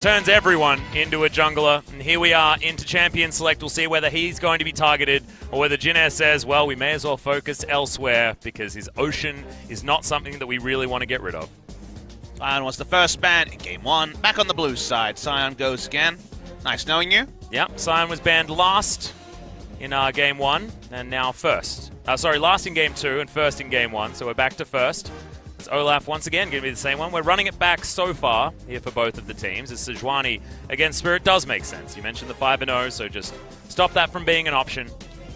Turns everyone into a jungler, and here we are into Champion Select. We'll see whether he's going to be targeted or whether Jin says, well, we may as well focus elsewhere because his Ocean is not something that we really want to get rid of. Sion was the first ban in Game 1. Back on the blue side, Sion goes again. Nice knowing you. Yep, Sion was banned last in Game 1 and now first. Last in Game 2 and first in Game 1, so we're back to first. It's Olaf once again, going to be the same one. We're running it back so far here for both of the teams. As Sejuani against Spirit does make sense. You mentioned the 5-0, so just stop that from being an option.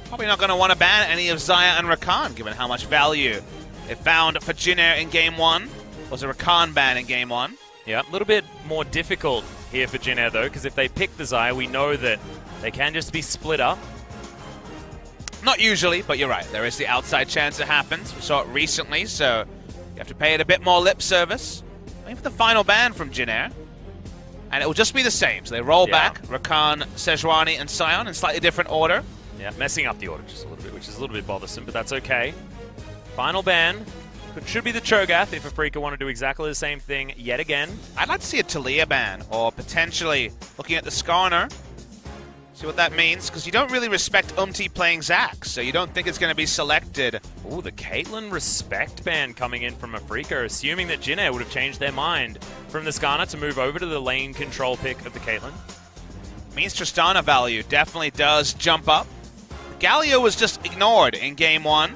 Probably not going to want to ban any of Xayah and Rakan, given how much value it found for Jin in Game 1. Was a Rakan ban in Game 1. Yeah, a little bit more difficult here for Jin though, because if they pick the Xayah, we know that they can just be split up. Not usually, but you're right. There is the outside chance it happens. We saw it recently, so you have to pay it a bit more lip service. Wait for the final ban from Jin and it will just be the same. So they roll back, Rakan, Sejuani, and Sion in slightly different order. Yeah, messing up the order just a little bit, which is a little bit bothersome, but that's okay. Final ban. Should be the Cho'Gath if Afreeca want to do exactly the same thing yet again. I'd like to see a Taliyah ban, or potentially looking at the Skarner. See what that means, because you don't really respect playing Zac, so you don't think it's going to be selected. Ooh, the Caitlyn respect ban coming in from Afreeca, assuming that Jin would have changed their mind from the Skarner to move over to the lane control pick of the Caitlyn. Means Tristana value definitely does jump up. Galio was just ignored in Game 1.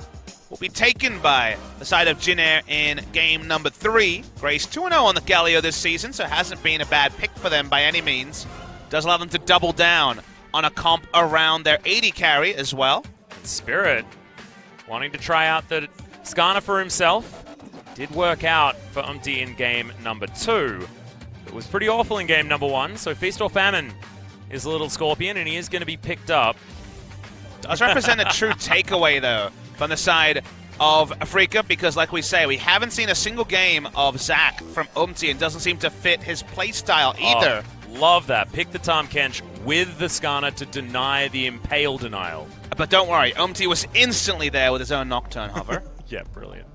Will be taken by the side of Jin in Game number 3. Grace 2-0 on the Galio this season, so it hasn't been a bad pick for them by any means. Does allow them to double down on a comp around their 80 carry as well. Spirit wanting to try out the Skarner for himself. Did work out for in Game number 2. It was pretty awful in Game number 1, so Feast or Famine is a little Scorpion, and he is going to be picked up. Does represent a true takeaway, though, from the side of Afreeca, because like we say, we haven't seen a single game of Zac from and doesn't seem to fit his playstyle either. Oh, love that. Pick the Tahm Kench with the Skarner to deny the Impale denial. But don't worry, was instantly there with his own Nocturne hover. Yeah, brilliant.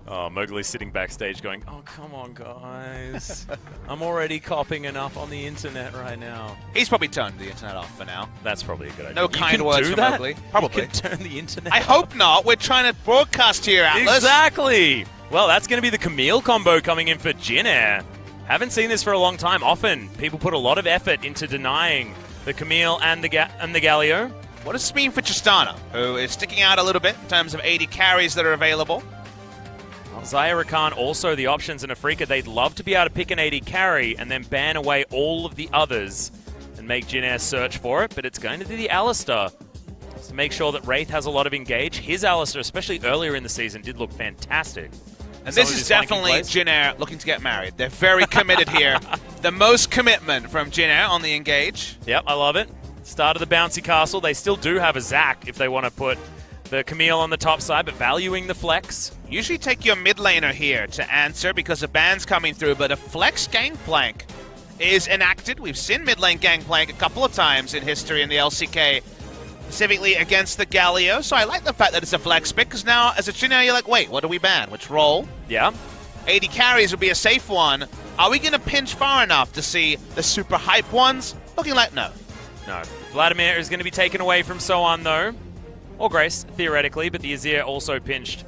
Oh, Mowgli's sitting backstage going, oh, come on, guys. I'm already copying enough on the internet right now. He's probably turned the internet off for now. That's probably a good idea. No kind words from Mowgli. Probably. You can turn the internet I hope not. We're trying to broadcast here, Atlas. Exactly. Well, that's going to be the Camille combo coming in for Jin. Haven't seen this for a long time. Often, people put a lot of effort into denying the Camille and the Galio. What does this mean for Tristana, who is sticking out a little bit in terms of 80 carries that are available? Xayah, Rakan, also the options in Afreeca. They'd love to be able to pick an 80 carry and then ban away all of the others and make Jin search for it, but it's going to be the Alistar to make sure that Wraith has a lot of engage. His Alistar, especially earlier in the season, did look fantastic. And this is definitely Jin looking to get married. They're very committed here. The most commitment from Jin on the engage. Yep, I love it. Start of the bouncy castle. They still do have a Zac if they want to put the Camille on the top side, but valuing the flex. Usually take your mid laner here to answer because the ban's coming through, but a flex gangplank is enacted. We've seen mid lane gangplank a couple of times in history in the LCK, specifically against the Galio, so I like the fact that it's a flex pick, because now as a Jin you're like, wait, what do we ban? Which role? Yeah. 80 carries would be a safe one. Are we going to pinch far enough to see the super hype ones? Looking like no. No. Vladimir is going to be taken away from Soan though. Or Grace, theoretically, but the Azir also pinched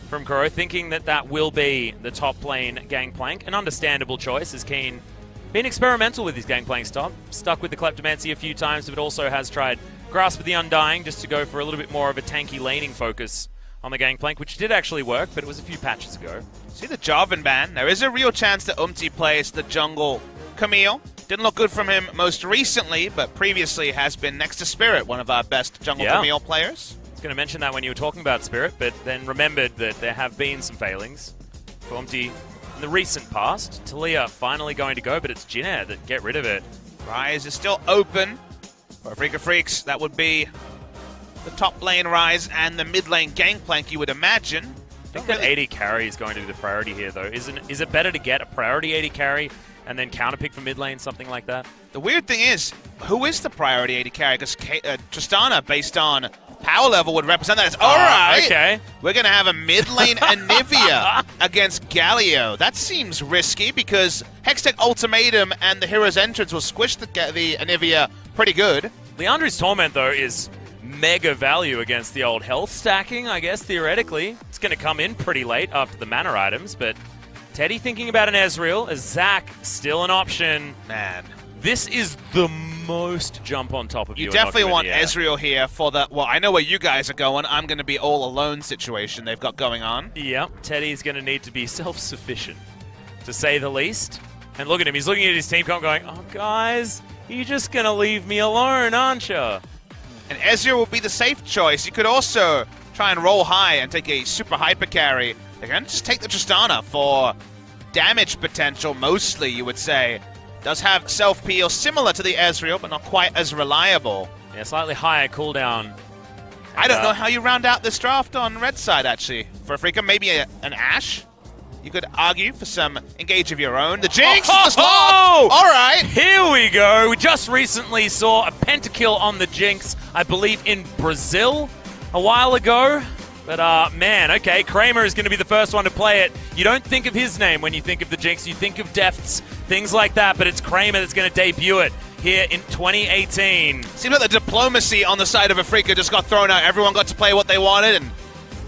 from Kuro, thinking that that will be the top lane Gangplank. An understandable choice, as Keen been experimental with his Gangplank stuck with the Kleptomancy a few times, but also has tried Grasp of the Undying just to go for a little bit more of a tanky laning focus on the Gangplank, which did actually work, but it was a few patches ago. See the Jarvan ban? There is a real chance that plays the jungle Camille. Didn't look good from him most recently, but previously has been next to Spirit, one of our best jungle Camille players. I was going to mention that when you were talking about Spirit, but then remembered that there have been some failings for in the recent past. Taliyah finally going to go, but it's Jin that get rid of it. Rise is still open for Afreeca Freecs. That would be the top lane Rise and the mid lane Gangplank, you would imagine. I think that 80 carry is going to be the priority here, though. Is it better to get a priority 80 carry and then counterpick for mid lane, something like that? The weird thing is, who is the priority 80 carry? Because Tristana, based on power level would represent that. All right. Okay. We're going to have a mid lane Anivia against Galio. That seems risky because Hextech Ultimatum and the Hero's Entrance will squish the Anivia pretty good. Leandri's Torment, though, is mega value against the old health stacking, I guess, theoretically. It's going to come in pretty late after the mana items, but Teddy thinking about an Ezreal, as Zac still an option. Man. This is the most jump on top of you. You definitely want Ezreal here for the, well, I know where you guys are going. I'm going to be all alone situation they've got going on. Yep, Teddy's going to need to be self-sufficient, to say the least. And look at him, he's looking at his team comp going, oh, guys, you're just going to leave me alone, aren't you? And Ezreal will be the safe choice. You could also try and roll high and take a super hyper carry. They're going to just take the Tristana for damage potential, mostly, you would say. Does have self-peel similar to the Ezreal, but not quite as reliable. Yeah, slightly higher cooldown. I don't know how you round out this draft on red side, actually. For Afreeca, maybe an Ashe? You could argue for some engage of your own. The Jinx! Oh! All right! Here we go. We just recently saw a pentakill on the Jinx, I believe in Brazil a while ago. But, man, okay, Kramer is going to be the first one to play it. You don't think of his name when you think of the Jinx. You think of Defts, things like that, but it's Kramer that's going to debut it here in 2018. Seems like the diplomacy on the side of Afreeca just got thrown out. Everyone got to play what they wanted, and,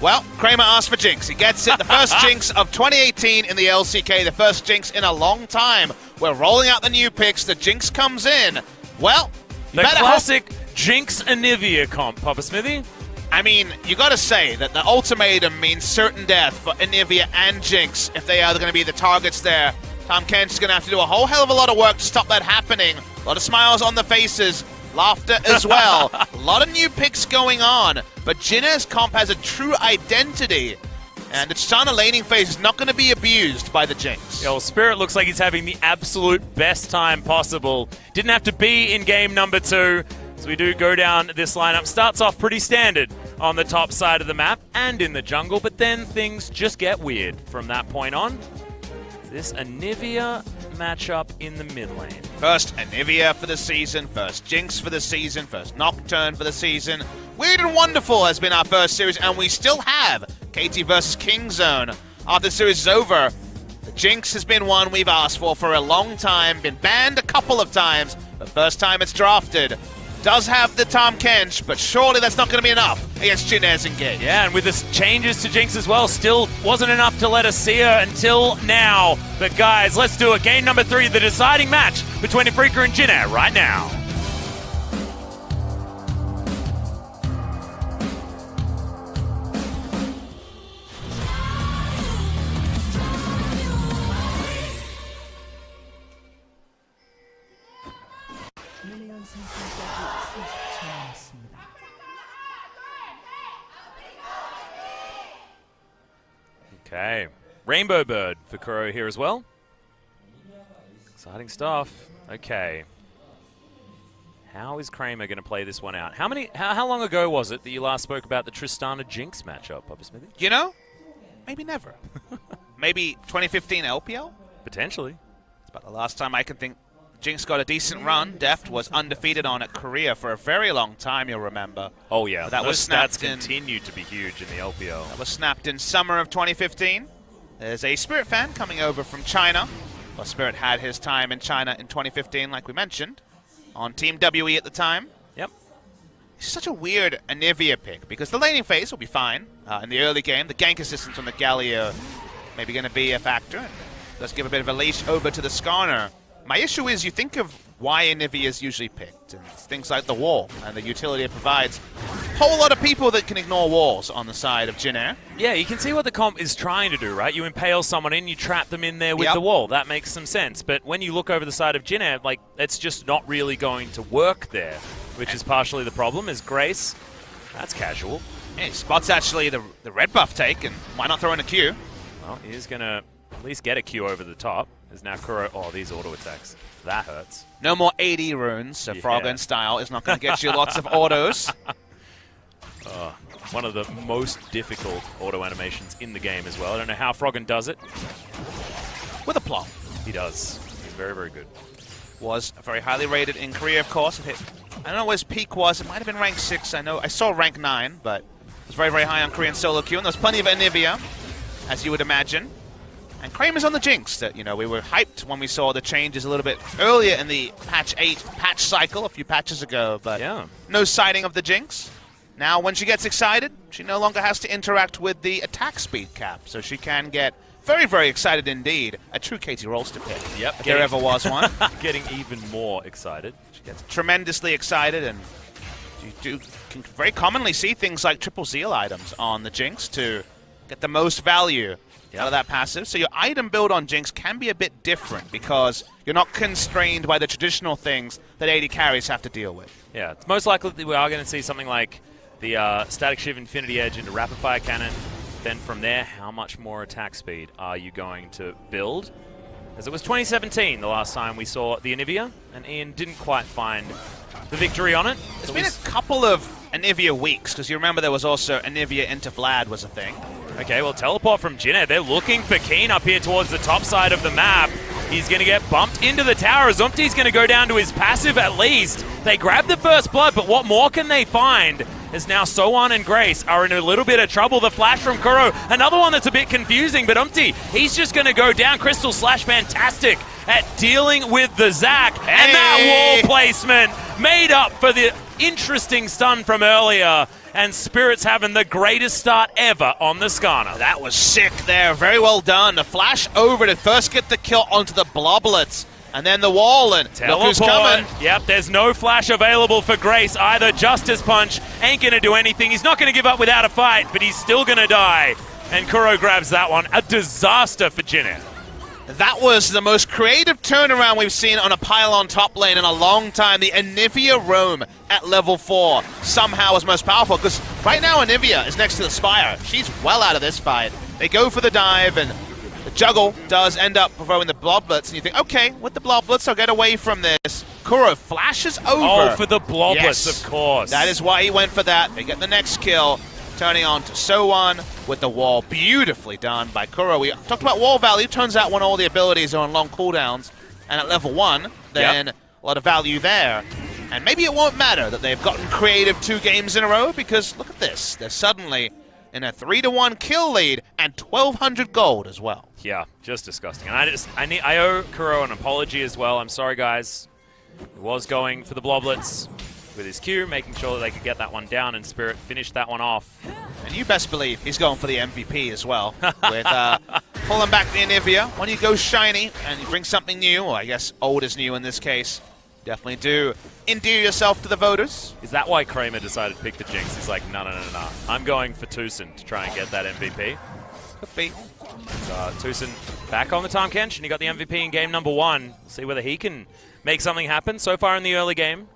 well, Kramer asked for Jinx. He gets it. The first Jinx of 2018 in the LCK, the first Jinx in a long time. We're rolling out the new picks. The Jinx comes in. Well, the classic Jinx Anivia comp, Papa Smithy. I mean, you got to say that the ultimatum means certain death for Anivia and Jinx if they are going to be the targets there. Tom Kench is going to have to do a whole hell of a lot of work to stop that happening. A lot of smiles on the faces, laughter as well. A lot of new picks going on, but Jinner's comp has a true identity, and the Tristana laning phase is not going to be abused by the Jinx. Yeah, well, Spirit looks like he's having the absolute best time possible. Didn't have to be in game number 2. So we do go down this lineup. Starts off pretty standard on the top side of the map and in the jungle, but then things just get weird from that point on. This Anivia matchup in the mid lane. First Anivia for the season, first Jinx for the season, first Nocturne for the season. Weird and Wonderful has been our first series, and we still have KT versus Kingzone. After the series is over, the Jinx has been one we've asked for a long time, been banned a couple of times, but first time it's drafted. Does have the Tom Kench, but surely that's not going to be enough against Jinner's engage. Yeah, and with the changes to Jinx as well, still wasn't enough to let us see her until now. But guys, let's do it. Game number 3, the deciding match between Afreeca and Jinner right now. Okay, Rainbow Bird for Kuro here as well. Exciting stuff. Okay. How is Kramer going to play this one out? How long ago was it that you last spoke about the Tristana Jinx matchup, Papa Smithy? You know, maybe never. Maybe 2015 LPL? Potentially. It's about the last time I can think Jinx got a decent run. Deft was undefeated on at Korea for a very long time, you'll remember. Oh yeah, that was stats continued to be huge in the LPL. That was snapped in summer of 2015. There's a Spirit fan coming over from China. Well, Spirit had his time in China in 2015, like we mentioned, on Team WE at the time. Yep. It's such a weird Anivia pick, because the laning phase will be fine in the early game. The gank assistance on the Galio maybe going to be a factor. And let's give a bit of a leash over to the Skarner. My issue is you think of why Anivia is usually picked, and it's things like the wall and the utility it provides. Whole lot of people that can ignore walls on the side of Jinner. Yeah, you can see what the comp is trying to do, right? You impale someone in, you trap them in there with the wall. That makes some sense. But when you look over the side of Jinner, like, it's just not really going to work there, which is partially the problem, is Grace. That's casual. Yeah, he spots actually the red buff take, and why not throw in a Q? Well, he's going to at least get a Q over the top. There's now Kuro. Oh, these auto attacks. That hurts. No more 80 runes, so Froggen style is not going to get you lots of autos. One of the most difficult auto animations in the game as well. I don't know how Froggen does it. With a plot. He does. He's very, very good. Was very highly rated in Korea, of course. It hit I don't know what his peak was. It might have been rank 6. I know I saw rank 9, but it was very, very high on Korean solo queue. And there's plenty of Anivia, as you would imagine. And Kramer's on the Jinx. That, you know, we were hyped when we saw the changes a little bit earlier in the patch 8 patch cycle a few patches ago, but yeah, no sighting of the Jinx. Now, when she gets excited, she no longer has to interact with the attack speed cap, so she can get very, very excited indeed. A true Katie Rolster pick. Yep. If there ever was one. Getting even more excited. She gets tremendously excited, and you can very commonly see things like triple zeal items on the Jinx to get the most value out of that passive. So your item build on Jinx can be a bit different because you're not constrained by the traditional things that AD carries have to deal with. Yeah, it's most likely that we are going to see something like the Static Shiv Infinity Edge into Rapid Fire Cannon. Then from there, how much more attack speed are you going to build? As it was 2017 the last time we saw the Anivia, and Ian didn't quite find the victory on it. It's been a couple of Anivia weeks, because you remember there was also Anivia into Vlad was a thing. Okay, well, teleport from Jinner. They're looking for Keen up here towards the top side of the map. He's going to get bumped into the tower. Azumti's going to go down to his passive at least. They grab the first blood, but what more can they find? As now Soan and Grace are in a little bit of trouble. The flash from Kuro, another one that's a bit confusing, but he's just going to go down. Crystal Slash, fantastic at dealing with the Zac. And that wall placement made up for the interesting stun from earlier. And Spirit's having the greatest start ever on the Skarner. That was sick there. Very well done. The flash over to first get the kill onto the Bloblets. And then the wall, and look who's coming. Yep, there's no flash available for Grace either. Justice Punch ain't going to do anything. He's not going to give up without a fight, but he's still going to die. And Kuro grabs that one. A disaster for Jinner. That was the most creative turnaround we've seen on a pylon top lane in a long time. The Anivia roam at level 4 somehow was most powerful, because right now Anivia is next to the Spire. She's well out of this fight. They go for the dive, and the juggle does end up throwing the Bloblets, and you think, okay, with the Bloblets, I'll get away from this. Kuro flashes over. Oh, for the Bloblets, yes, of course. That is why he went for that. They get the next kill, turning on to Soan with the wall. Beautifully done by Kuro. We talked about wall value. Turns out when all the abilities are on long cooldowns, and at level 1, then a lot of value there. And maybe it won't matter that they've gotten creative 2 games in a row, because look at this. They're suddenly in a 3-1 kill lead and 1,200 gold as well. Yeah, just disgusting. And I owe Kuro an apology as well. I'm sorry, guys. He was going for the Bloblets with his Q, making sure that they could get that one down, and Spirit finished that one off. And you best believe he's going for the MVP as well, with pulling back the Anivia. When you go shiny and you bring something new, or I guess old is new in this case, definitely do endear yourself to the voters. Is that why Kramer decided to pick the Jinx? He's like, no. I'm going for Tucson to try and get that MVP. Could be. Tucson back on the Tahm Kench, and he got the MVP in game number 1. See whether he can make something happen. So far in the early game,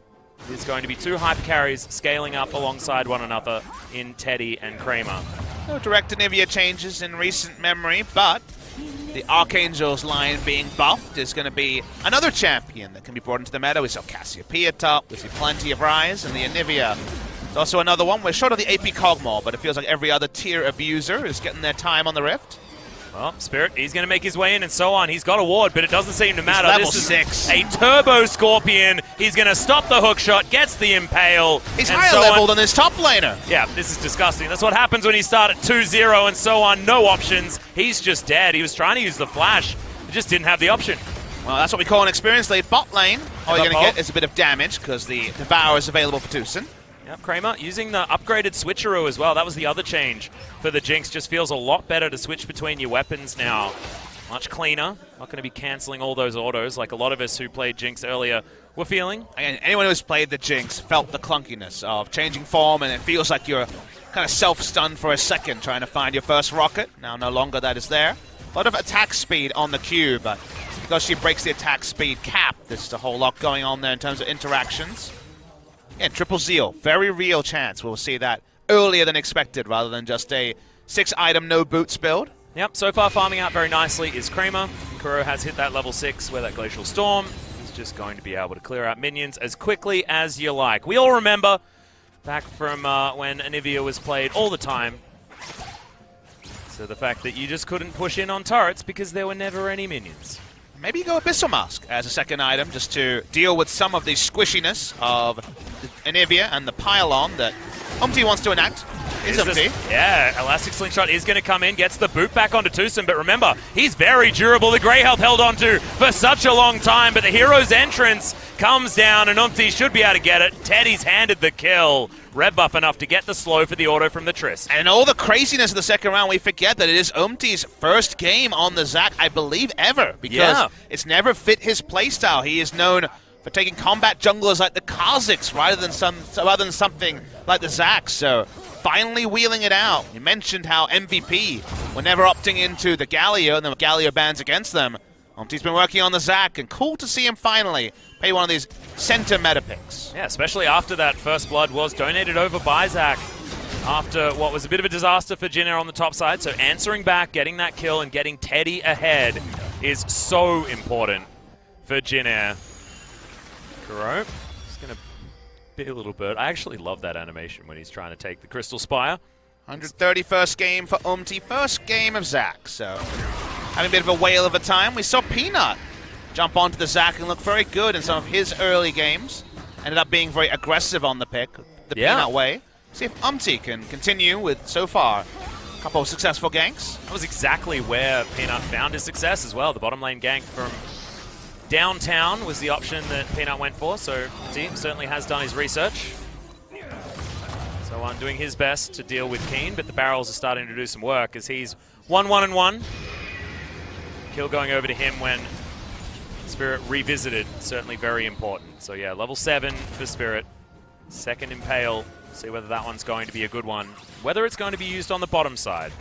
there's going to be 2 hyper carries scaling up alongside one another in Teddy and Kramer. No direct Anivia changes in recent memory, but the Archangel's line being buffed is going to be another champion that can be brought into the meta. We saw Cassiopeia top, we see plenty of Rise, and the Anivia. There's also another one. We're short of the AP Cogmore, but it feels like every other tier abuser is getting their time on the Rift. Well, Spirit, he's going to make his way in and so on. He's got a ward, but it doesn't seem to matter. Level this is 6. A Turbo Scorpion. He's going to stop the hook shot, gets the Impale. He's higher level than this top laner. Yeah, this is disgusting. That's what happens when you start at 2-0 and so on. No options. He's just dead. He was trying to use the flash. He just didn't have the option. Well, that's what we call an experienced lead. Bot lane, all you're going to get is a bit of damage because the Devour is available for Tucson. Yep, Kramer using the upgraded switcheroo as well. That was the other change for the Jinx. Just feels a lot better to switch between your weapons now. Much cleaner. Not going to be cancelling all those autos like a lot of us who played Jinx earlier were feeling. And anyone who's played the Jinx felt the clunkiness of changing form, and it feels like you're kind of self-stunned for a second trying to find your first rocket. Now no longer that is there. A lot of attack speed on the Q, but because she breaks the attack speed cap, there's a whole lot going on there in terms of interactions. And triple zeal, very real chance we'll see that earlier than expected rather than just a 6-item no boots build. Yep, so far farming out very nicely is Kramer. Kuro has hit that level 6 with that Glacial Storm. He's just going to be able to clear out minions as quickly as you like. We all remember back from when Anivia was played all the time. So the fact that you just couldn't push in on turrets because there were never any minions. Maybe go Abyssal Mask as a second item just to deal with some of the squishiness of the Anivia and the pylon that Umti wants to enact. Yeah, Elastic Slingshot is going to come in, gets the boot back onto Tucson, but remember, he's very durable. The Grey Health held onto for such a long time, but the hero's entrance comes down, and Umti should be able to get it. Teddy's handed the kill. Red buff enough to get the slow for the auto from the Triss. And all the craziness of the second round, we forget that it is Umti's first game on the ZAC, I believe, ever, because it's never fit his playstyle. He is known for taking combat junglers like the Kha'Zix rather than something like the ZAC, so finally wheeling it out. You mentioned how MVP were never opting into the Galio and the Galio bans against them. Umti's been working on the ZAC, and cool to see him finally play one of these center meta picks. Yeah, especially after that first blood was donated over by Zach after what was a bit of a disaster for Jin Air on the top side. So answering back, getting that kill, and getting Teddy ahead is so important for Jin Air. Kuro is going to be a little bit. I actually love that animation when he's trying to take the Crystal Spire. 131st game for Umti, first game of ZAC, so having a bit of a whale of a time. We saw Peanut jump onto the ZAC and look very good in some of his early games. Ended up being very aggressive on the pick, the Peanut way. See if Umti can continue with, so far, a couple of successful ganks. That was exactly where Peanut found his success as well. The bottom lane gank from downtown was the option that Peanut went for, so the team certainly has done his research. So I'm doing his best to deal with Keen, but the barrels are starting to do some work as he's 1-1-1. Kill going over to him when Spirit revisited, certainly very important. So yeah, level 7 for Spirit. Second Impale, see whether that one's going to be a good one. Whether it's going to be used on the bottom side.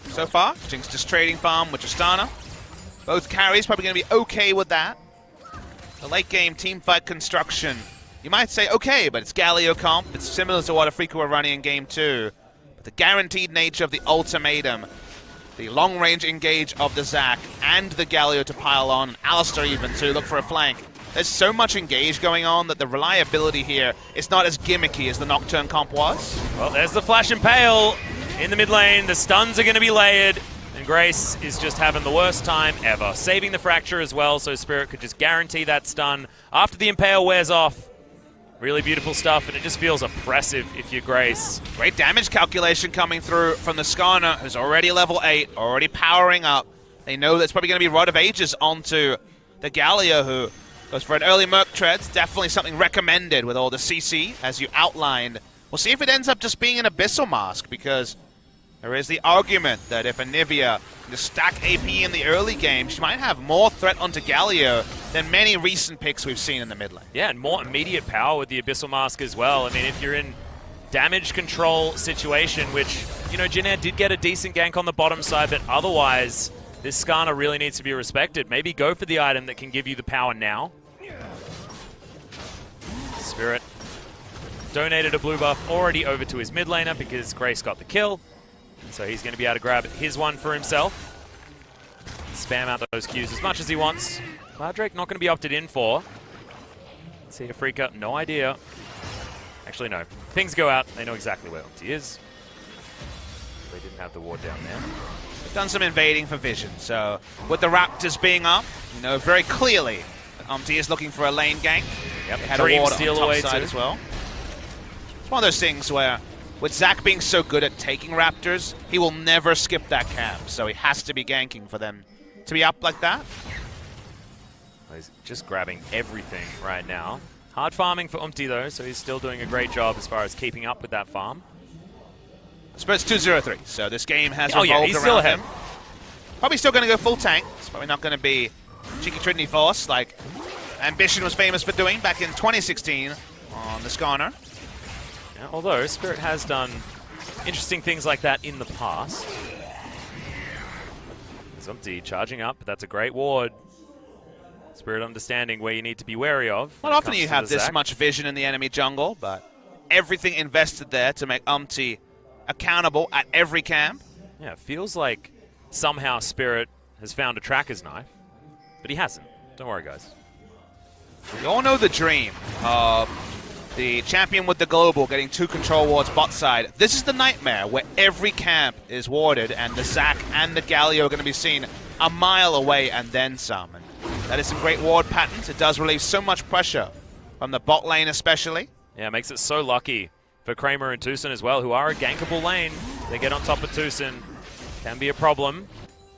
So far, Jinx just trading farm with Tristana. Both carries probably going to be okay with that. The late game teamfight construction, you might say okay, but it's Galio comp. It's similar to what Afreeca were running in game 2. But the guaranteed nature of the ultimatum, the long-range engage of the ZAC, and the Galio to pile on, and Alistar even to look for a flank. There's so much engage going on that the reliability here is not as gimmicky as the Nocturne comp was. Well, there's the Flash Impale in the mid lane. The stuns are going to be layered, and Grace is just having the worst time ever. Saving the Fracture as well, so Spirit could just guarantee that stun after the Impale wears off. Really beautiful stuff, and it just feels oppressive if you're Grace. Great damage calculation coming through from the Skarner, who's already level 8, already powering up. They know that's probably going to be Rod of Ages onto the Galio, who goes for an early Merc Treads. Definitely something recommended with all the CC, as you outlined. We'll see if it ends up just being an Abyssal Mask, because there is the argument that if Anivia can just stack AP in the early game, she might have more threat onto Galio than many recent picks we've seen in the mid lane. Yeah, and more immediate power with the Abyssal Mask as well. I mean, if you're in damage control situation, which, you know, Jin Air did get a decent gank on the bottom side, but otherwise, this Skarner really needs to be respected. Maybe go for the item that can give you the power now. Spirit donated a blue buff already over to his mid laner because Grace got the kill. So he's going to be able to grab his one for himself. Spam out those Qs as much as he wants. Clouddrake not going to be opted in for. Let's see, Afreeca, no idea. Actually, no. Things go out, they know exactly where Umti is. They didn't have the ward down there. They've done some invading for Vision, so with the Raptors being up, you know very clearly that Umti is looking for a lane gank. Yep, they had Dream a ward steal on top away side too. as well. It's one of those things where, with Zac being so good at taking Raptors, he will never skip that camp, so he has to be ganking for them to be up like that. He's just grabbing everything right now. Hard farming for Umti though, so he's still doing a great job as far as keeping up with that farm. Spirit's 2-0-3, so this game has he's revolved still around ahead. him. Probably still going to go full tank. It's probably not going to be Cheeky Trinity Force like Ambition was famous for doing back in 2016 on the Skarner. Yeah, although Spirit has done interesting things like that in the past. There's Umti charging up, but that's a great ward. Spirit understanding where you need to be wary of. Not often you have this much vision in the enemy jungle, but everything invested there to make Umti accountable at every camp. Yeah, it feels like somehow Spirit has found a tracker's knife, but he hasn't. Don't worry, guys. We all know the dream of the champion with the global getting 2 control wards bot side. This is the nightmare where every camp is warded and the Zac and the Galio are going to be seen a mile away and then some. And that is some great ward patterns. It does relieve so much pressure from the bot lane especially. Yeah, it makes it so lucky for Kramer and Tucson as well, who are a gankable lane. They get on top of Tucson. Can be a problem.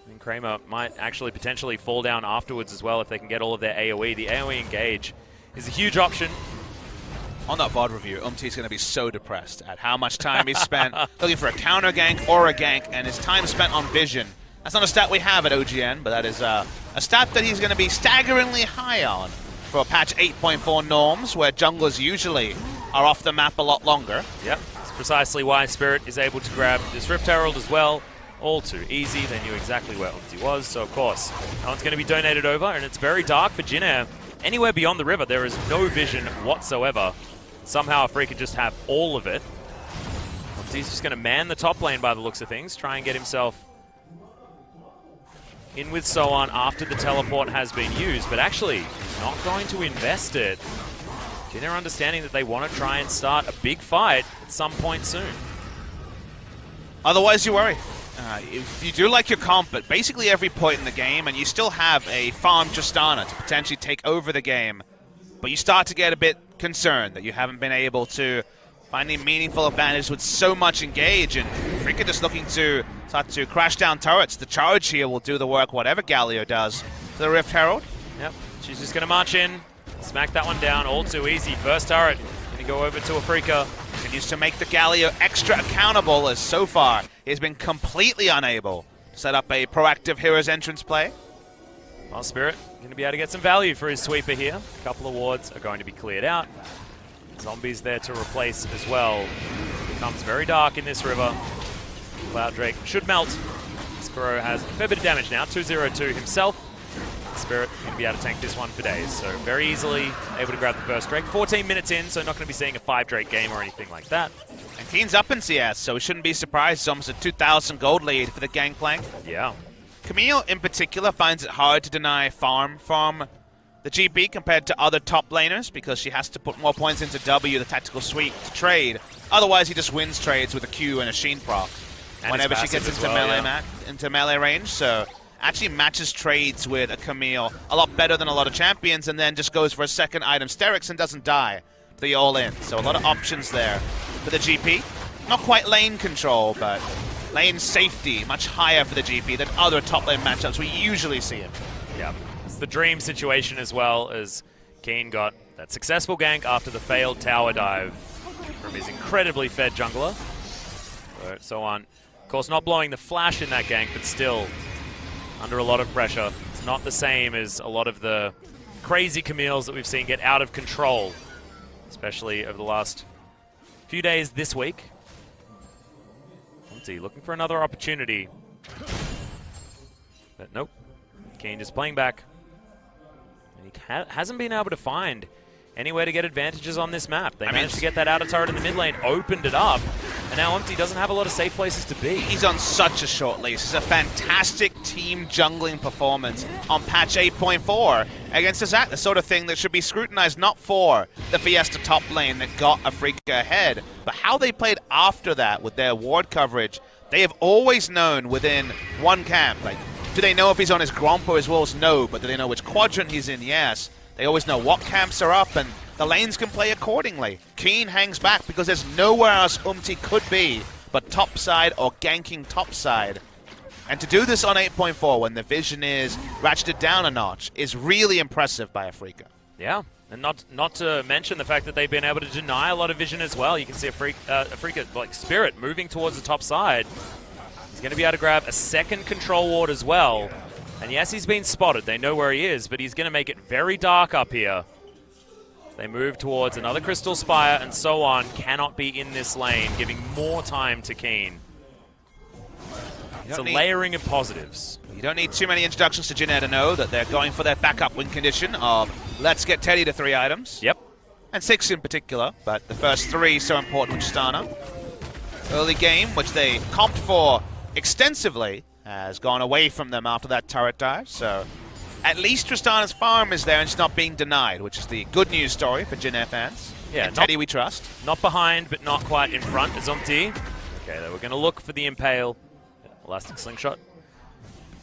And Kramer might actually potentially fall down afterwards as well if they can get all of their AoE. The AoE engage is a huge option. On that VOD review, Umti's going to be so depressed at how much time he spent looking for a counter gank or a gank, and his time spent on vision. That's not a stat we have at OGN, but that is a stat that he's going to be staggeringly high on for patch 8.4 norms, where junglers usually are off the map a lot longer. Yep, that's precisely why Spirit is able to grab this Rift Herald as well. All too easy. They knew exactly where Umti was, so of course, that one's going to be donated over, and it's very dark for Jin Air. Anywhere beyond the river, there is no vision whatsoever. Somehow Afreeca just have all of it. Umti's just going to man the top lane by the looks of things, try and get himself in with Soan after the teleport has been used, but actually he's not going to invest it. Jin Air understanding that they want to try and start a big fight at some point soon. Otherwise, you worry. If you do like your comp at basically every point in the game, and you still have a farm Tristana to potentially take over the game, but you start to get a bit concerned that you haven't been able to find any meaningful advantage with so much engage, and Afreeca just looking to start to crash down turrets. The charge here will do the work, whatever Galio does to the Rift Herald. Yep, she's just going to march in, smack that one down, all too easy. First turret, going to go over to Afreeca. Continues to make the Galio extra accountable, as so far he's been completely unable to set up a proactive hero's entrance play. Well, Spirit going to be able to get some value for his sweeper here. A couple of wards are going to be cleared out. Zombies there to replace as well. It becomes very dark in this river. Cloud Drake should melt. Skuro has a fair bit of damage now, 202 himself. Spirit going to be able to tank this one for days, so very easily able to grab the first Drake. 14 minutes in, so not going to be seeing a 5 Drake game or anything like that. And Keen's up in CS, so we shouldn't be surprised. It's almost a 2,000 gold lead for the Gangplank. Yeah. Camille, in particular, finds it hard to deny farm from the GP compared to other top laners because she has to put more points into W, the tactical suite, to trade. Otherwise, he just wins trades with a Q and a Sheen proc whenever she gets into melee range. So actually matches trades with a Camille a lot better than a lot of champions, and then just goes for a second item Sterix and doesn't die to the all-in. So a lot of options there for the GP. Not quite lane control, but lane safety much higher for the GP than other top lane matchups we usually see him. Yeah, it's the dream situation as well, as Keen got that successful gank after the failed tower dive from his incredibly fed jungler. So on. Of course, not blowing the flash in that gank, but still under a lot of pressure. It's not the same as a lot of the crazy Camille's that we've seen get out of control, especially over the last few days this week. Umti looking for another opportunity. But nope. Keen just playing back. And he hasn't been able to find anywhere to get advantages on this map. They managed to get that outer turret in the mid lane, opened it up, and now Umti doesn't have a lot of safe places to be. He's on such a short leash. It's a fantastic team jungling performance on patch 8.4 against the Zac. The sort of thing that should be scrutinized not for the Fiesta top lane that got Afreeca ahead, but how they played after that with their ward coverage. They have always known within one camp. Like, do they know if he's on his Gromp or his Wolves? No, but do they know which quadrant he's in? Yes. They always know what camps are up, and the lanes can play accordingly. Keen hangs back because there's nowhere else Umti could be but topside or ganking topside. And to do this on 8.4 when the vision is ratcheted down a notch is really impressive by Afreeca. Yeah, and not to mention the fact that they've been able to deny a lot of vision as well. You can see Afreeca, like Spirit, moving towards the top side. He's going to be able to grab a second control ward as well. And yes, he's been spotted. They know where he is, but he's going to make it very dark up here. They move towards another Crystal Spire, and so on. Cannot be in this lane, giving more time to Keen. It's a layering of positives. You don't need too many introductions to Jin Air to know that they're going for their backup win condition of let's get Teddy to 3 items. Yep. And 6 in particular, but the first 3 so important with Tristana. Early game, which they comped for extensively, has gone away from them after that turret dive, so at least Tristana's farm is there and she's not being denied, which is the good news story for Jin Air fans. Yeah, and Teddy we trust. Not behind, but not quite in front as Umti. Okay, they were going to look for the Impale. Elastic Slingshot.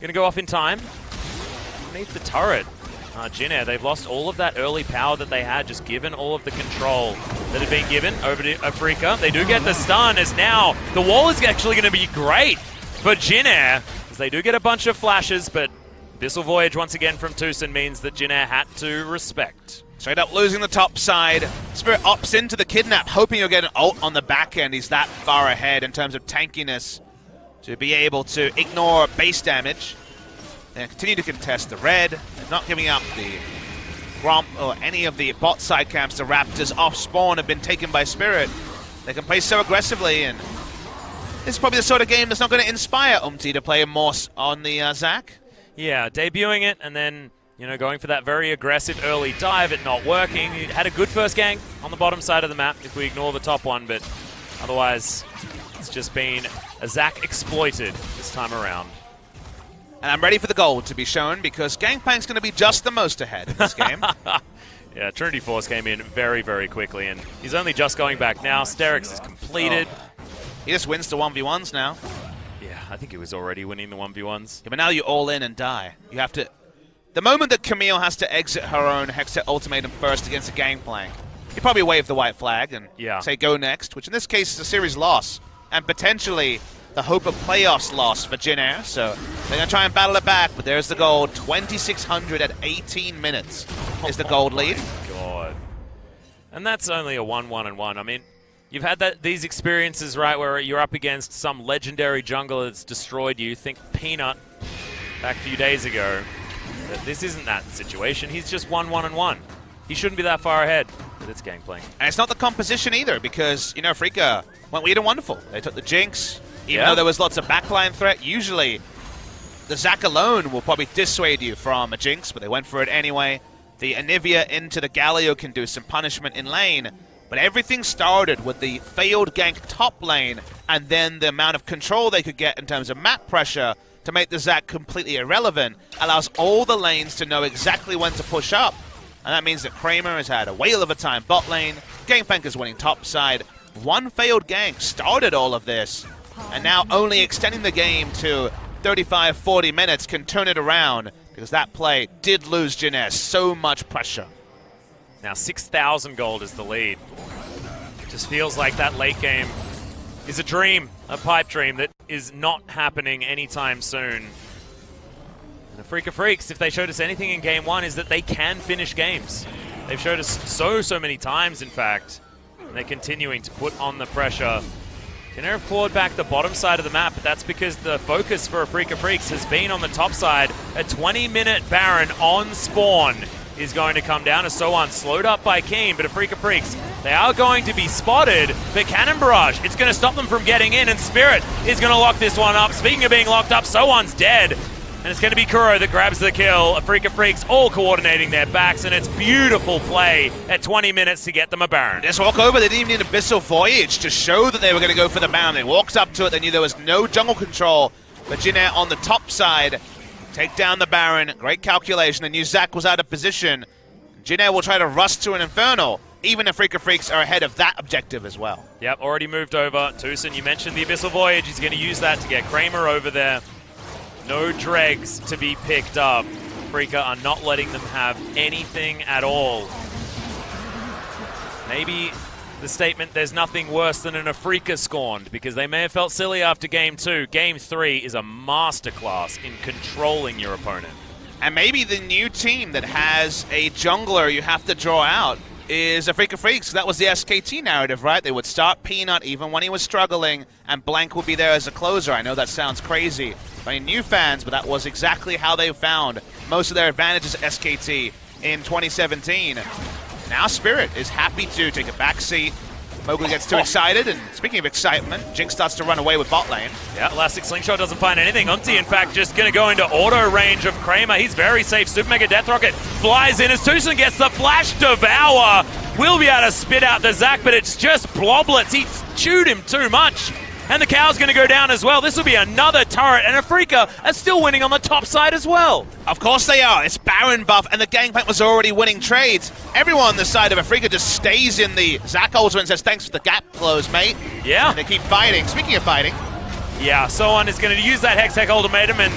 Going to go off in time. Underneath the turret. Jin Air, they've lost all of that early power that they had, just given all of the control that had been given over to Afreeca. They do get the stun, as now the wall is actually going to be great for Jin Air, as they do get a bunch of flashes, but Abyssal Voyage once again from Tucson means that Jin Air had to respect. Straight up losing the top side. Spirit opts into the kidnap, hoping he'll get an ult on the back end. He's that far ahead in terms of tankiness to be able to ignore base damage. They continue to contest the red. They're not giving up the Gromp or any of the bot side camps. The Raptors off spawn have been taken by Spirit. They can play so aggressively, and this is probably the sort of game that's not going to inspire Umti to play more on the Zac. Yeah, debuting it and then, you know, going for that very aggressive early dive, it not working. He had a good first gang on the bottom side of the map if we ignore the top one, but otherwise it's just been a Zac exploited this time around. And I'm ready for the gold to be shown because Gangplank's going to be just the most ahead in this game. Yeah, Trinity Force came in very, very quickly, and he's only just going back now. Sterix is completed. Oh. He just wins the 1v1s now. Yeah, I think he was already winning the 1v1s. Yeah, but now you all in and die. You have to... The moment that Camille has to exit her own Hextech Ultimatum first against a Gangplank, you probably wave the white flag and say go next, which in this case is a series loss, and potentially the hope of playoffs loss for Jin Air, so they're going to try and battle it back, but there's the gold. 2,600 at 18 minutes is the gold lead. Oh my God. And that's only a 1-1-1. I mean, you've had these experiences, right, where you're up against some legendary jungler that's destroyed you. Think Peanut back a few days ago. But this isn't that situation. He's just 1-1-1. He shouldn't be that far ahead, but it's Gangplank. And it's not the composition either, because, you know, Afreeca went weird and wonderful. They took the Jinx. Even though there was lots of backline threat, usually the Zac alone will probably dissuade you from a Jinx, but they went for it anyway. The Anivia into the Galio can do some punishment in lane, but everything started with the failed gank top lane, and then the amount of control they could get in terms of map pressure to make the Zac completely irrelevant allows all the lanes to know exactly when to push up. And that means that Kramer has had a whale of a time bot lane, Gangplank is winning top side. One failed gank started all of this, and now only extending the game to 35, 40 minutes can turn it around, because that play did lose Jin Air so much pressure. Now 6,000 gold is the lead. Just feels like that late game is a dream, a pipe dream that is not happening anytime soon. And Afreeca Freecs, if they showed us anything in game one, is that they can finish games. They've showed us so many times, in fact. And they're continuing to put on the pressure. Jin Air have clawed back the bottom side of the map, but that's because the focus for Afreeca Freecs has been on the top side. A 20-minute Baron on spawn is going to come down as Sohan slowed up by Keen, but Afreeca Freecs, they are going to be spotted, but Cannon Barrage, it's going to stop them from getting in, and Spirit is going to lock this one up. Speaking of being locked up, Sohan's dead, and it's going to be Kuro that grabs the kill. Afreeca Freecs all coordinating their backs, and it's beautiful play at 20 minutes to get them a Baron. Just walk over, they didn't even need Abyssal Voyage to show that they were going to go for the Baron. They walked up to it, they knew there was no jungle control, but Jin Air on the top side take down the Baron. Great calculation. They knew Zac was out of position. Jin Air will try to rush to an Infernal. Even Afreeca Freecs are ahead of that objective as well. Yep, already moved over. Tucson, you mentioned the Abyssal Voyage. He's going to use that to get Kramer over there. No dregs to be picked up. Afreeca are not letting them have anything at all. Maybe the statement, there's nothing worse than an Afreeca scorned, because they may have felt silly after Game 2. Game 3 is a masterclass in controlling your opponent. And maybe the new team that has a jungler you have to draw out is Afreeca Freecs. That was the SKT narrative, right? They would start Peanut even when he was struggling, and Blank would be there as a closer. I know that sounds crazy for any new fans, but that was exactly how they found most of their advantages at SKT in 2017. Now Spirit is happy to take a backseat. Mowgli gets too excited, and speaking of excitement, Jinx starts to run away with bot lane. Yeah, Elastic Slingshot doesn't find anything. Umti, in fact, just going to go into auto range of Kramer. He's very safe. Super Mega Death Rocket flies in as Tucson gets the Flash Devour. Will be able to spit out the Zac, but it's just Bloblets. He chewed him too much. And the cow's going to go down as well. This will be another turret, and Afreeca are still winning on the top side as well. Of course they are. It's Baron buff, and the Gangplank was already winning trades. Everyone on the side of Afreeca just stays in the Zac ultimate and says, thanks for the gap close, mate. Yeah. And they keep fighting. Speaking of fighting. Yeah, Sohan is going to use that Hextech ultimatum, and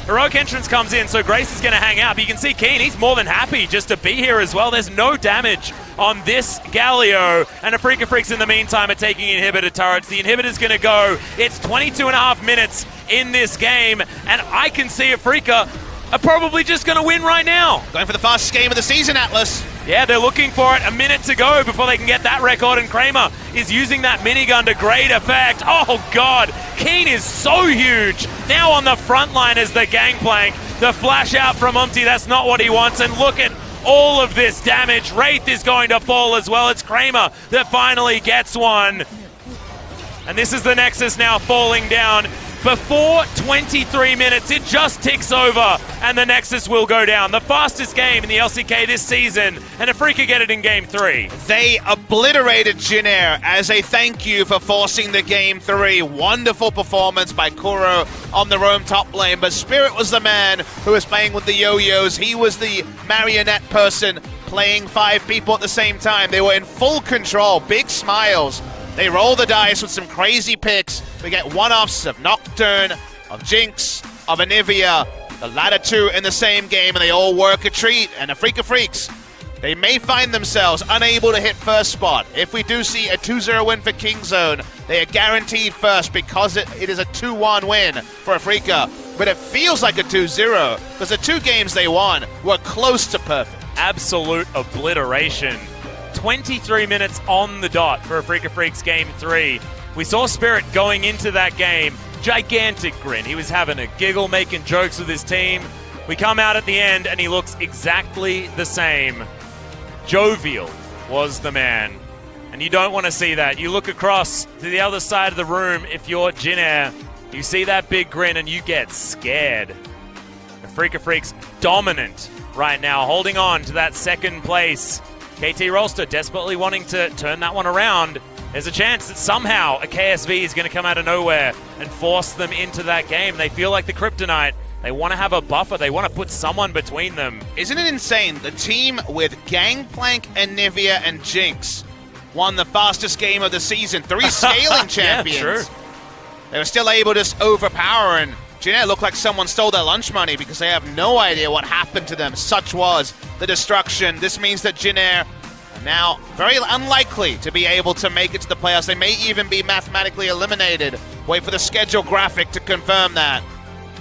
Heroic Entrance comes in, so Grace is going to hang out. But you can see Keen, he's more than happy just to be here as well. There's no damage on this Galio, and Afreeca Freecs in the meantime are taking inhibitor turrets. The inhibitor's going to go. It's 22.5 minutes in this game, and I can see Afreeca are probably just going to win right now. Going for the fastest game of the season, Atlas. Yeah, they're looking for it. A minute to go before they can get that record, and Kramer is using that minigun to great effect. Oh, God. Keen is so huge. Now on the front line as the Gangplank. The flash out from Umti, that's not what he wants, and look at all of this damage. Wraith is going to fall as well. It's Kramer that finally gets one. And this is the Nexus now falling down. Before 23 minutes, it just ticks over, and the Nexus will go down. The fastest game in the LCK this season, and Afreeca get it in Game 3. They obliterated Jinair as a thank you for forcing the Game 3. Wonderful performance by Kuro on the roam top lane, but Spirit was the man who was playing with the yo-yos. He was the marionette person playing 5 people at the same time. They were in full control, big smiles. They roll the dice with some crazy picks. We get one-offs of Nocturne, of Jinx, of Anivia. The latter two in the same game, and they all work a treat. And Afreeca Freecs, they may find themselves unable to hit first spot. If we do see a 2-0 win for Kingzone, they are guaranteed first because it is a 2-1 win for Afreeca. But it feels like a 2-0 because the 2 games they won were close to perfect. Absolute obliteration. 23 minutes on the dot for Afreeca Freecs Game 3. We saw Spirit going into that game. Gigantic grin. He was having a giggle, making jokes with his team. We come out at the end, and he looks exactly the same. Jovial was the man. And you don't want to see that. You look across to the other side of the room, if you're Jinair, you see that big grin, and you get scared. Afreeca Freecs dominant right now, holding on to that second place. KT Rolster desperately wanting to turn that one around. There's a chance that somehow a KSV is going to come out of nowhere and force them into that game. They feel like the Kryptonite. They want to have a buffer. They want to put someone between them. Isn't it insane? The team with Gangplank, Anivia, and Jinx won the fastest game of the season. 3 scaling champions. Yeah, true. They were still able to just overpower, and Jinair looked like someone stole their lunch money because they have no idea what happened to them. Such was the destruction. This means that Jinair are now very unlikely to be able to make it to the playoffs. They may even be mathematically eliminated. Wait for the schedule graphic to confirm that.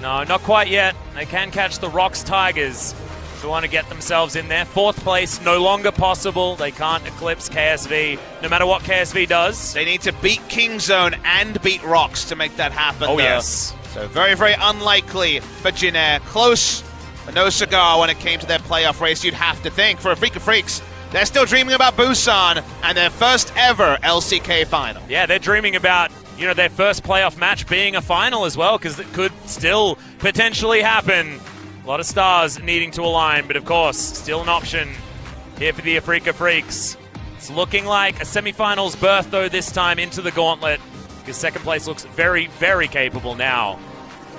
No, not quite yet. They can catch the Rocks Tigers who want to get themselves in there. 4th place, no longer possible. They can't eclipse KSV, no matter what KSV does. They need to beat Kingzone and beat Rocks to make that happen, Oh, though. yes. So very, very unlikely for Jinair. Close, but no cigar when it came to their playoff race, you'd have to think. For Afreeca Freecs, they're still dreaming about Busan and their first ever LCK final. Yeah, they're dreaming about, their first playoff match being a final as well, because it could still potentially happen. A lot of stars needing to align, but of course, still an option here for the Afreeca Freecs. It's looking like a semifinals berth, though, this time into the gauntlet, because second place looks very, very capable now.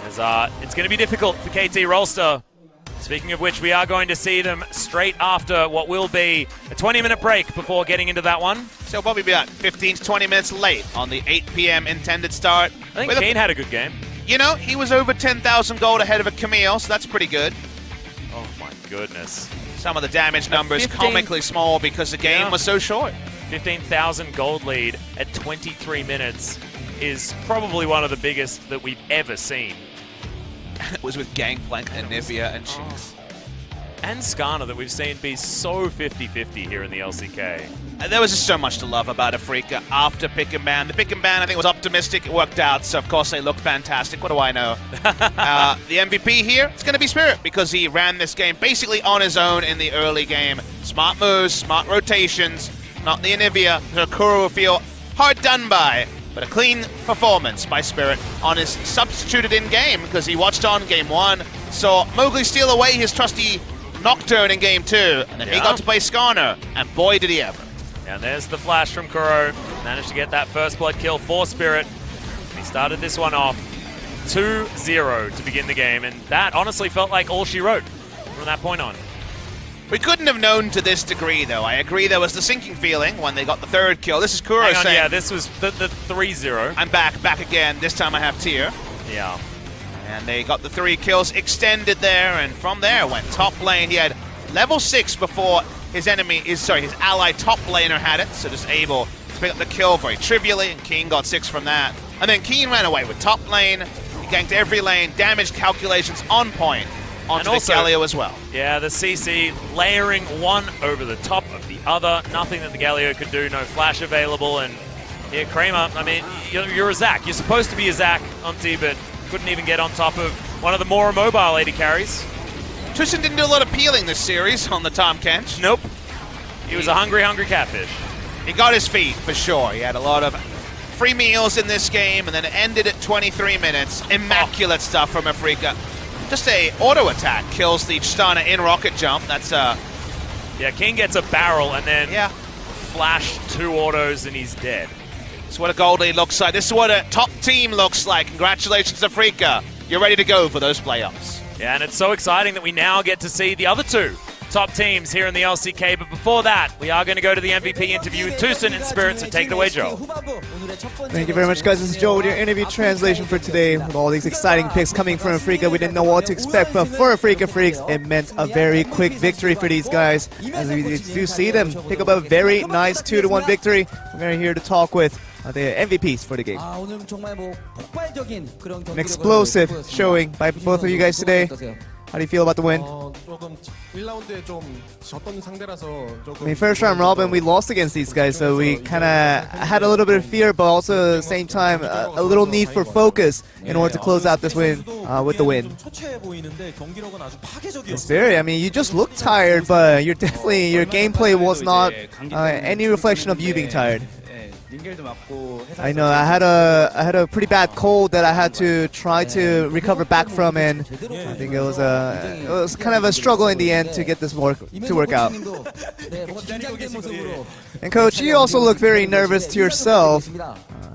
As it's going to be difficult for KT Rolster. Speaking of which, we are going to see them straight after what will be a 20-minute break before getting into that one. So probably be about 15 to 20 minutes late on the 8 p.m. intended start. I think Kane had a good game. He was over 10,000 gold ahead of a Camille, so that's pretty good. Oh my goodness. Some of the damage numbers 15 comically small because the game was so short. 15,000 gold lead at 23 minutes is probably one of the biggest that we've ever seen. It was with Gangplank, Anivia, and Jinx. And Skarner that we've seen be so 50-50 here in the LCK. There was just so much to love about Afreeca after pick and ban. The pick and ban, I think, was optimistic. It worked out, so of course they looked fantastic. What do I know? The MVP here, it's going to be Spirit, because he ran this game basically on his own in the early game. Smart moves, smart rotations, not the Anivia. So Kuro will feel hard done by. But a clean performance by Spirit on his substituted in-game, because he watched on Game 1, saw Mowgli steal away his trusty Nocturne in Game 2, and then he got to play Skarner, and boy did he ever. And there's the flash from Kuro. Managed to get that first blood kill for Spirit. He started this one off 2-0 to begin the game, and that honestly felt like all she wrote from that point on. We couldn't have known to this degree, though. I agree there was the sinking feeling when they got the third kill. This is Kuro Hang on, saying... yeah, this was the 3-0. I'm back again. This time I have tier. Yeah. And they got the 3 kills extended there, and from there went top lane. He had level 6 before his ally top laner had it, so just able to pick up the kill very trivially, and Keen got 6 from that. And then Keen ran away with top lane. He ganked every lane, damage calculations on point. Onto the Galio as well. Yeah, the CC layering one over the top of the other. Nothing that the Galio could do, no flash available. And here, Kramer, I mean, you're a Zac. You're supposed to be a Zac, Umti, but couldn't even get on top of one of the more mobile AD carries. Tristan didn't do a lot of peeling this series on the Tahm Kench. Nope. He was a hungry catfish. He got his feet, for sure. He had a lot of free meals in this game, and then it ended at 23 minutes. Immaculate stuff from Afreeca. Just a auto attack kills the Tristana in rocket jump. That's yeah, King gets a barrel and then flash 2 autos and he's dead. This is what a gold lead looks like. This is what a top team looks like. Congratulations, Afreeca. You're ready to go for those playoffs. Yeah, and it's so exciting that we now get to see the other 2 top teams here in the LCK. But before that, we are going to go to the MVP interview with Tucson and Spirit, so take it away, Joe. Thank you very much, guys. This is Joe with your interview translation for today. With all these exciting picks coming from Afreeca, we didn't know what to expect, but for Afreeca Freecs, it meant a very quick victory for these guys. As we do see them pick up a very nice 2-1 victory. We're here to talk with the MVPs for the game. An explosive showing by both of you guys today. How do you feel about the win? I mean, first round robin, we lost against these guys, so we kind of had a little bit of fear, but also at the same time, a little need for focus in order to close out this win with the win. It's very, I mean, you just look tired, but you're definitely, your gameplay was not any reflection of you being tired. I know I had a pretty bad cold that I had to try to recover back from, and I think it was kind of a struggle in the end to get this work out. And coach, you also look very nervous to yourself.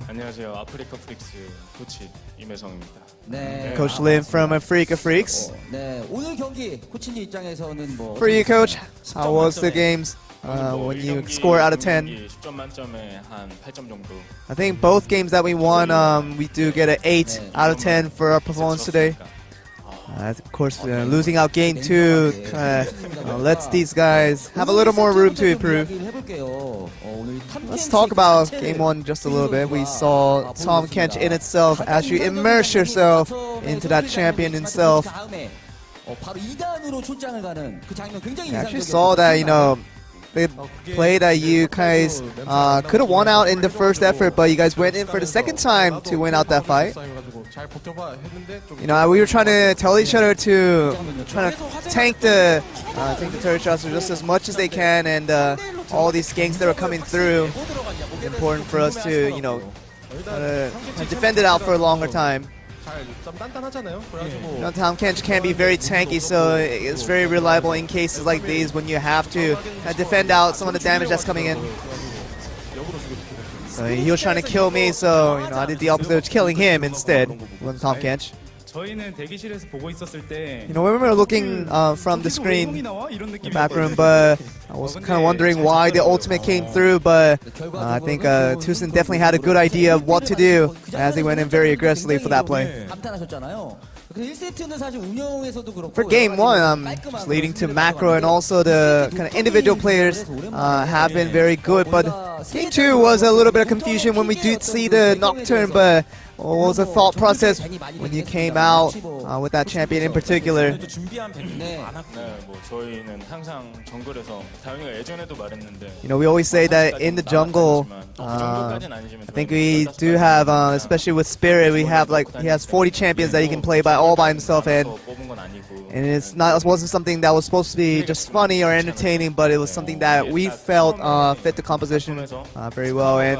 안녕하세요. 아프리카 프릭스 코치 임혜성입니다. Coach Lim from Afreeca Freecs. For you, coach, how was the games? When you score out of 10, I think both games that we won, we do get an 8 out of 10 for our performance today. Of course, losing out game 2 lets these guys have a little more room to improve. Let's talk about game 1 just a little bit. We saw Tahm Kench in itself as you immerse yourself into that champion himself. I actually saw that, you know, the play that you guys could have won out in the first effort, but you guys went in for the second time to win out that fight. You know, we were trying to tell each other to tank the turret shots just as much as they can, and all these ganks that are coming through. It's important for us to, you know, defend it out for a longer time. You know, Tahm Kench can be very tanky, so it's very reliable in cases like these when you have to defend out some of the damage that's coming in. So he was trying to kill me, so you know, I did the opposite of killing him instead with Tahm Kench. You know, when we were looking from the screen in the back room, but I was kind of wondering why the ultimate came through, but I think Tucson definitely had a good idea of what to do as he went in very aggressively for that play. For game 1, just leading to macro, and also the kind of individual players have been very good, but game 2 was a little bit of confusion when we did see the Nocturne, but what was the thought process when you came out with that champion in particular? You know, we always say that in the jungle, I think we do have, especially with Spirit, we have like, he has 40 champions that he can play all by himself, and it wasn't something that was supposed to be just funny or entertaining, but it was something that we felt fit the composition very well. And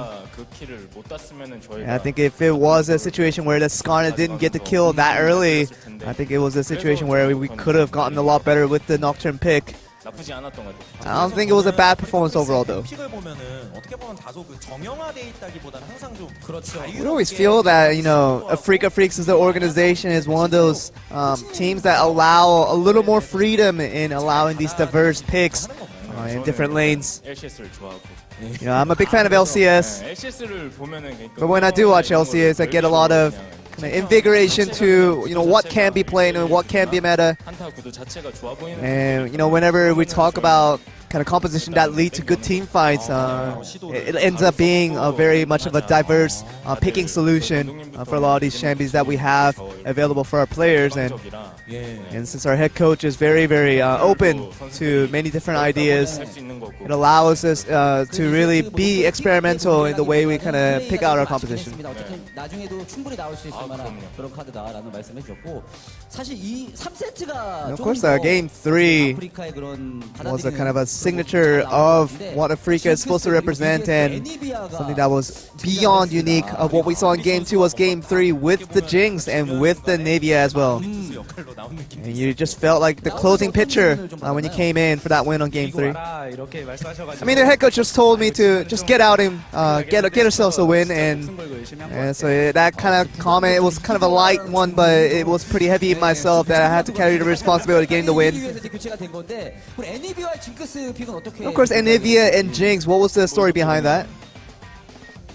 I think if it was a situation where the Skarner didn't get the kill that early, I think it was a situation where we could have gotten a lot better with the Nocturne pick. 나쁘지 않았던 것 같아요. I don't think it was a bad performance overall though. 픽을 보면은 어떻게 보면 다소 그 정형화돼 있다기보다는 항상 좀 그렇죠. We always feel that, you know, Afreeca Freecs as an organization is one of those teams that allow a little more freedom in allowing these diverse picks in different lanes. LCS를 좋아하고. You know, I'm a big fan of LCS, LCS를 보면은 그러니까 but when I do watch LCS, I get a lot of kind of invigoration to, you know, what can be played and what can be meta. 한타 구도 자체가 좋아 보이는. And, you know, whenever we talk about kind of composition that lead to good team fights, it ends up being very much of a diverse picking solution for a lot of these champions that we have available for our players. And since our head coach is very, very open to many different ideas, it allows us to really be experimental in the way we kind of pick out our composition. 나중에도 충분히 나올 수 있을 만한 그런 카드다라는 말씀해 주셨고 사실 이 3세트가 And of course, Game 3 was a kind of a signature of what Afreeca is supposed to represent, and something that was beyond unique of what we saw in Game 2 was Game 3 with the Jinx and with the Navia as well. And you just felt like the closing picture when you came in for that win on Game 3. I mean, the head coach just told me to just get out and get ourselves a win, and so that kind of comment, it was kind of a light one, but it was pretty heavy in myself that I had to carry the responsibility of getting the win. Of course, Navia and Jinx, what was the story behind that?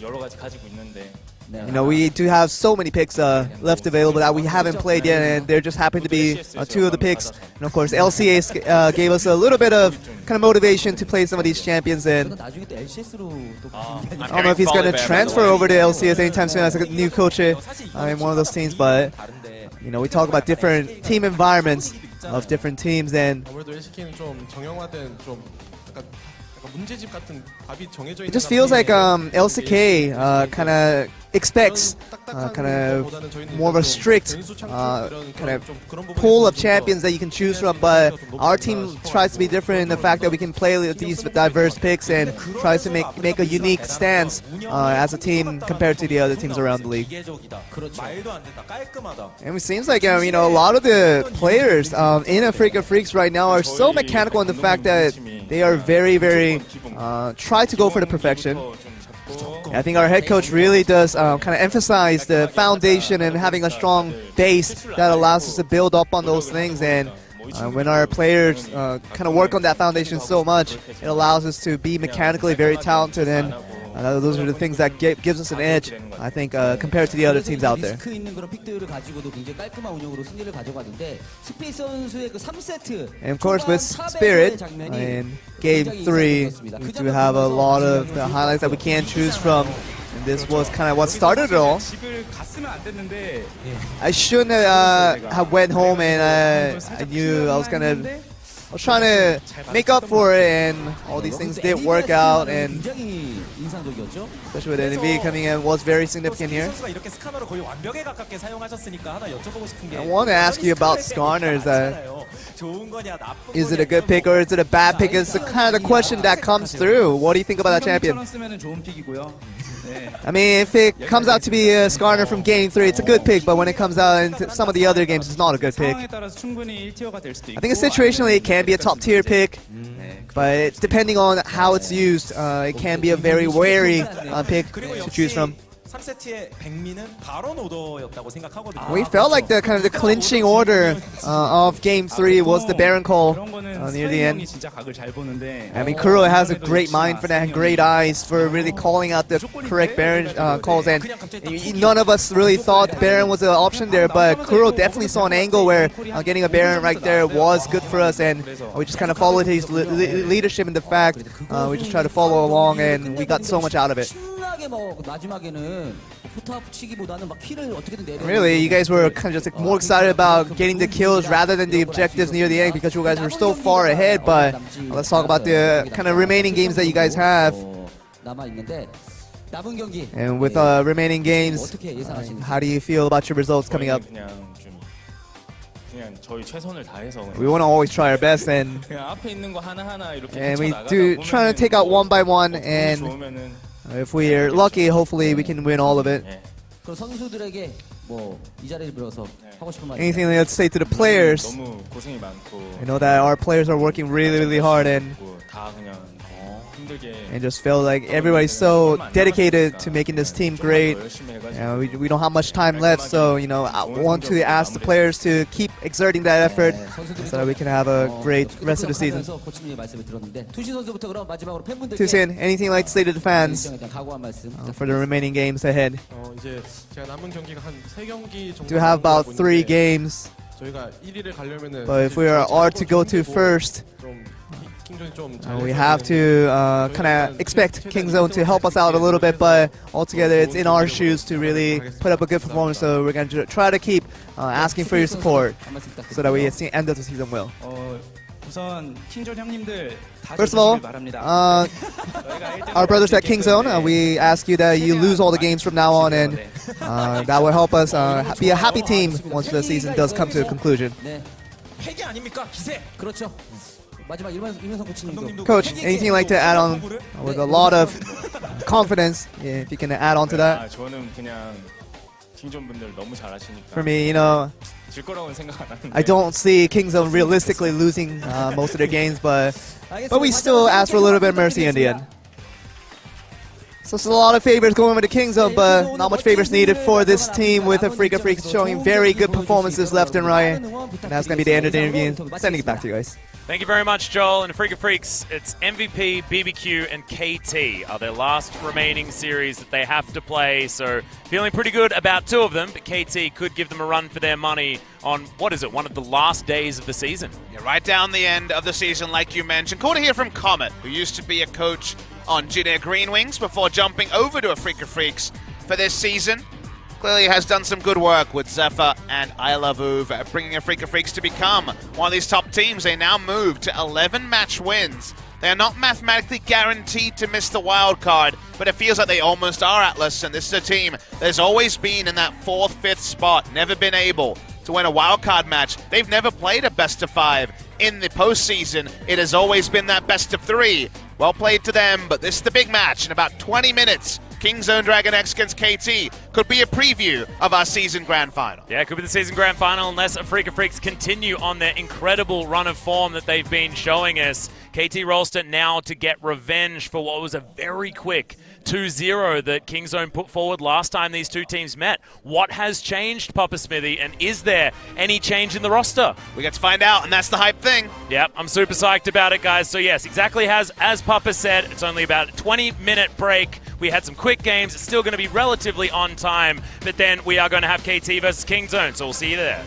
여러 가지 가지고 있는데. You know, we do have so many picks left available that we haven't played yet, and there just happen to be two of the picks. And of course, LCK gave us a little bit of kind of motivation to play some of these champions. And I don't know if he's going to transfer over to LCS anytime soon as a new coach in one of those teams, but you know, we talk about different team environments of different teams, and it just feels like LCK kind of expects kind of more of a strict kind of pool of champions that you can choose from, but our team tries to be different in the fact that we can play these diverse picks and tries to make a unique stance as a team compared to the other teams around the league. And it seems like you know, a lot of the players in Afreeca Freecs right now are so mechanical in the fact that they are very, very try to go for the perfection. I think our head coach really does kind of emphasize the foundation and having a strong base that allows us to build up on those things. And when our players kind of work on that foundation so much, it allows us to be mechanically very talented, and those are the things that gives us an edge, I think, compared to the other teams out there. And of course, with Spirit in Game 3, we do have a lot of the highlights that we can choose from. And this was kind of what started it all. I shouldn't have went home, and I knew I was trying to make up for it, and all these things did work out, and especially with NB coming in was very significant here. I want to ask you about Skarner. Is it a good pick or is it a bad pick? It's the kind of the question that comes through. What do you think about that champion? I mean, if it comes out to be a Skarner from Game 3, it's a good pick, but when it comes out into some of the other games, it's not a good pick. I think situationally it can be a top tier pick, but depending on how it's used, it can be a very wary pick to choose from. We felt like the kind of the clinching order of Game 3 was the Baron call near the end. I mean, Kuro has a great mind for that and great eyes for really calling out the correct Baron calls, and none of us really thought the Baron was an option there, but Kuro definitely saw an angle where getting a Baron right there was good for us, and we just kind of followed his leadership in the fact we just tried to follow along, and we got so much out of it. Really, you guys were kind of just like more excited about getting the kills rather than the objectives near the end because you guys were so far ahead. But let's talk about the kind of remaining games that you guys have. And with remaining games, how do you feel about your results coming up? We want to always try our best, and we do trying to take out one by one, and if we are lucky, hopefully we can win all of it. 뭐 이 자리를 빌어서 하고 싶은 말이 Anything let's say to the players? 너무 고생이 많고 I know that our players are working really, really hard and 다 그냥 힘들게 just feel like everybody's so dedicated to making this team great. 열심히 해가지고 We don't have much time left, so I want to ask the players to keep exerting that effort so that we can have a great rest of the season. 코치님의 말씀을 들었는데 투신 선수부터 그럼 마지막으로 팬분들께 Tusin, anything like to say to the fans 일정에 대한 각오한 말씀 for the remaining games ahead? 이제 제가 남은 경기가 한 3경기 정도 To have about 3 games, 저희가 1위를 가려면은 but if we are to go to first, 좀 킹존이 좀 we have to kind of expect Kingzone to help us out a little bit, but altogether it's in our shoes to really put up a good performance, so we're going to try to keep asking for your support so that we end of the season well. 우선 킹존 형님들 다 First of all, 좋으시길 바랍니다. our brothers at Kingzone, we ask you that you lose all the games from now on, and that will help us be a happy team once the season does come to a conclusion. 네, 패기 아닙니까? 기세. 그렇죠. 마지막 이명성 코치님도 Coach, anything like to add on with a lot of confidence, if you can add on to that? 저는 그냥 킹존 분들 너무 잘하시니까 For me, 질 거라고는 생각 안 하는데 I don't see Kingzone realistically losing most of their games, but we still ask for a little bit of mercy in the end. So it's a lot of favors going over to Kingzone, but not much favors needed for this team with Afreeca Freecs showing very good performances left and right. And that's going to be the end of the interview. Sending it back to you guys. Thank you very much, Joel. And Afreeca Freecs, it's MVP, BBQ, and KT are their last remaining series that they have to play. So feeling pretty good about 2 of them, but KT could give them a run for their money on, what is it, one of the last days of the season. Yeah, right down the end of the season, like you mentioned. Cool to hear from Comet, who used to be a coach on GreenWings before jumping over to Afreeca Freecs for this season. Clearly has done some good work with Zephyr and I Love Uv, bringing Afreeca Freecs to become one of these top teams. They now move to 11 match wins. They are not mathematically guaranteed to miss the wild card, but it feels like they almost are, Atlas, and this is a team that's always been in that 4th, 5th spot, never been able to win a wild card match. They've never played a best of 5 in the postseason. It has always been that best of 3. Well played to them, but this is the big match in about 20 minutes. Kingzone Dragon X against KT could be a preview of our season grand final. Yeah, it could be the season grand final unless Afreeca Freecs continue on their incredible run of form that they've been showing us. KT Rolster now to get revenge for what was a very quick 2-0 that Kingzone put forward last time these 2 teams met. What has changed, Papa Smithy, and is there any change in the roster? We get to find out, and that's the hype thing. Yep, I'm super psyched about it, guys. So yes, exactly as Papa said, it's only about a 20-minute break. We had some quick games. It's still going to be relatively on time, but then we are going to have KT versus Kingzone, so we'll see you there.